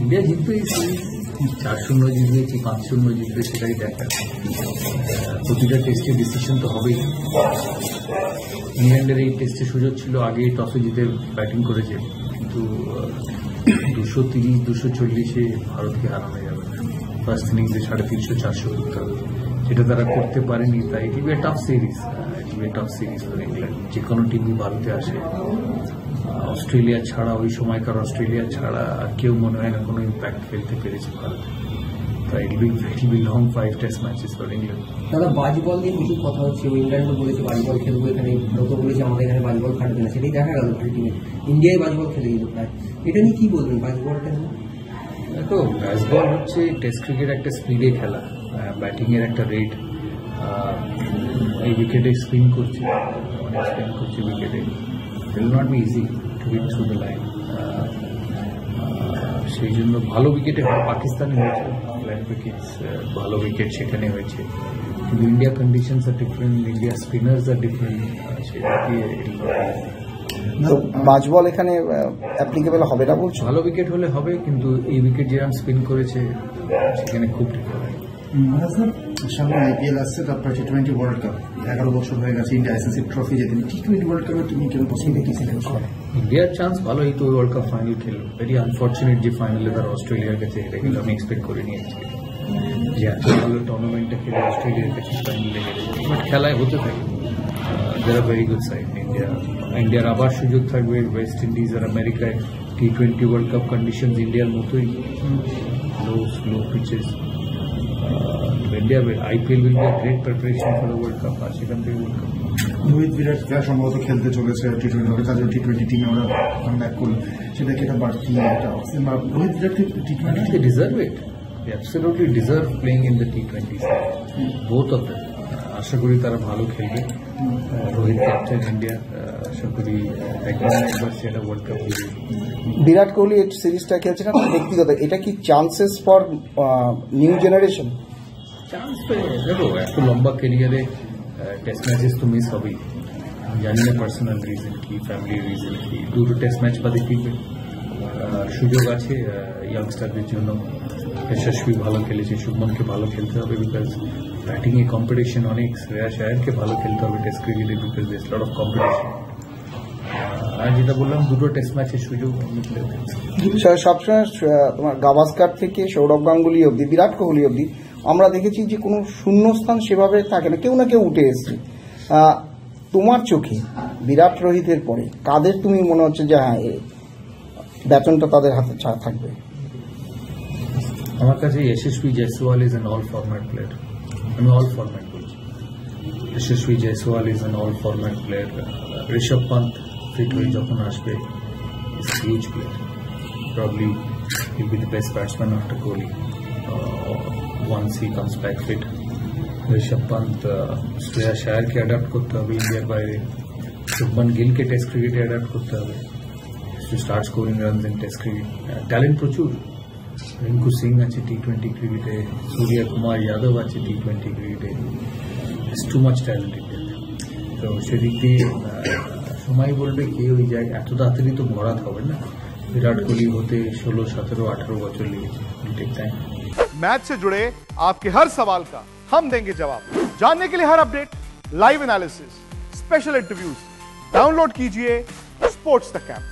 India জিতবে, 4-0 জিতবে, 5-0 জিতবে, সেটাই দেখা। প্রতিটা টেস্টে ডিসিশন তো হবেই। ইংল্যান্ডের এই টেস্টে সুযোগ ছিল, আগে টসে জিতে ব্যাটিং করেছে, কিন্তু 230-240 ভারতকে হারানো যাবে না। ফার্স্ট ইনিংসে 350-400 করতে হবে, সেটা তারা করতে পারেনি। তাই it will B a tough series for England. যে কোনো টিমই ভারতে আসে, অস্ট্রেলিয়া ছাড়া, ওই সময়কার অস্ট্রেলিয়া ছাড়া আর কেউ মনে হয় না কোনো ইম্প্যাক্ট ফেলতে পেরেছে ভারতে। তাই it will be long 5 test matches for England. দাদা, বাজবল নিয়ে প্রচুর কথা হচ্ছে। ইংল্যান্ডও বলেছে বাজবল খেলবো, এখানে ভারতও বলেছে আমাদের এখানে বাজবল খাটবে না, সেটাই দেখা গেল আলটিমেট ইন্ডিয়ায় বাজবল খেলে দিল প্রায়। এটা নিয়ে কি বলবেন বাজবলটা নিয়ে? দেখো, বেসবল হচ্ছে টেস্ট ক্রিকেট, একটা স্পিডে খেলা, ব্যাটিং এর একটা রেট। এই উইকেটে স্পিন করছে উইকেটে, it will not be easy to hit through the line. সেই জন্য ভালো উইকেটে হয়, পাকিস্তানে হয়েছে ভালো উইকেট সেখানে হয়েছে, কিন্তু ইন্ডিয়া কন্ডিশনস আর ডিফারেন্ট, ইন্ডিয়া স্পিনার্স আর ডিফারেন্ট, সেটা দিয়ে বাজবল এখানে অ্যাপ্লিকেবল হবে না বলছো? ভালো উইকেট হলে হবে, কিন্তু এই উইকেট যেরকম স্পিন করেছে সেখানে খুব ঠিক হবে। সামনে আইপিএল আসছে, তারপর টি20 ওয়ার্ল্ড কাপ, 11 বছর হয়ে গেছে ইন্ডিয়া আইসিসি ট্রফি জেতেনি। টি20 ওয়ার্ল্ড কাপে তুমি কেন পছন্দ কি সিলেক্ট করো? ইন্ডিয়ার চান্স ভালো, এই তো ওয়ার্ল্ড কাপ ফাইনাল খেললো। ভেরি আনফর্চুনেট যে ফাইনালে তারা অস্ট্রেলিয়ার কাছে হেরে গেল। আমি এক্সপেক্ট করে নিয়েছি যে এত ভালো টুর্নামেন্টটা খেলে অস্ট্রেলিয়ার কাছে ফাইনালে হেরে গেছে, বাট খেলায় হতে থাকে। দেয়ার আর ভেরি গুড সাইড ইন্ডিয়ার আবার সুযোগ থাকবে। ওয়েস্ট ইন্ডিজ আর আমেরিকায় টি20 ওয়ার্ল্ড কাপ কন্ডিশন ইন্ডিয়ার মতোই, slow pitches. India IPL will be a great preparation for the world cup, আর সেখান থেকে ওয়ার্ল্ড কাপ। রোহিত বিরাট সম্ভবত খেলতে চলেছে টি20, তাদের টি20 টিমে ওরা ব্যাক করলো, সেটা কি একটা বাড়তি একটা অপশন? বা রোহিত বিরাটকে টি20 they deserve it. They absolutely deserve playing in the T20 side. Both of them. আশা করি তারা ভালো খেলবে। রোহিত ক্যাপ্টেন ইন্ডিয়া, আশা করি একবার সেটা ওয়ার্ল্ড কাপ জিতবে। বিরাট কোহলি এই সিরিজটা খেলছে না, ব্যক্তিগত এটা কি chances for new generation? Chance দেখো, এত লম্বা ক্যারিয়ারে টেস্ট ম্যাচেস তো মিস হবেই। জানি না পার্সোনাল রিজন কি, ফ্যামিলি রিজন কি, দুটো টেস্ট ম্যাচ বাদে ফিরবে। সুযোগ আছে ইয়াংস্টারদের জন্য। যশস্বী ভালো খেলেছে, শুভমনকে ভালো খেলতে হবে, বিকজ ব্যাটিং এ কম্পিটিশন অনেক। শ্রেয়াস আয়ারকে ভালো খেলতে হবে টেস্ট ক্রিকেটে, because there lot of competition. আর যেটা বললাম, দুটো টেস্ট ম্যাচের সুযোগ সবসময় তোমার গাভাস্কার থেকে সৌরভ গাঙ্গুলি অব্দি, বিরাট কোহলি অব্দি আমরা দেখেছি যে কোনো শূন্যস্থান সেভাবে থাকে না, কেউ না কেউ উঠে এসছে। তোমার চোখে বিরাট রোহিতের পরে কাদের তুমি মনে হচ্ছে যে হ্যাঁ ব্যাটনটা তাদের হাতে থাকবে? আমার কাছে Yashasvi Jaiswal is an all format player. আমি অল ফরম্যাট বলছি। Yashasvi Jaiswal is an all format player. Rishabh Pant fit হয়ে যখন আসবে, is huge player. Probably he'll be the best batsman after Kohli once he comes back fit. Rishabh Pant, Shreyas আয়ারকে অ্যাডাপ্ট করতে হবে ইন্ডিয়ার বাইরে। শুভমন গিলকে টেস্ট ক্রিকেটে অ্যাডাপ্ট করতে হবে, start scoring runs in test cricket. Talent প্রচুর। রিঙ্কু সিং আছে টি20 ক্রিকেটে, সূর্য কুমার যাদব আছে টি20 ক্রিকেটে। ইটস টু মাচ ট্যালেন্ট ইন্ডিয়াতে। তো সেদিক দিয়ে সময় বলবে কে ওই জায়গায়। এত তাড়াতাড়ি তো ভরাট হবে না। विराट कोहली होते 16, 17, 18 बच्चों लिए मैच से जुड़े आपके हर सवाल का हम देंगे जवाब। जानने के लिए हर update, live analysis, special interviews, download कीजिए स्पोर्ट्स तक ऐप।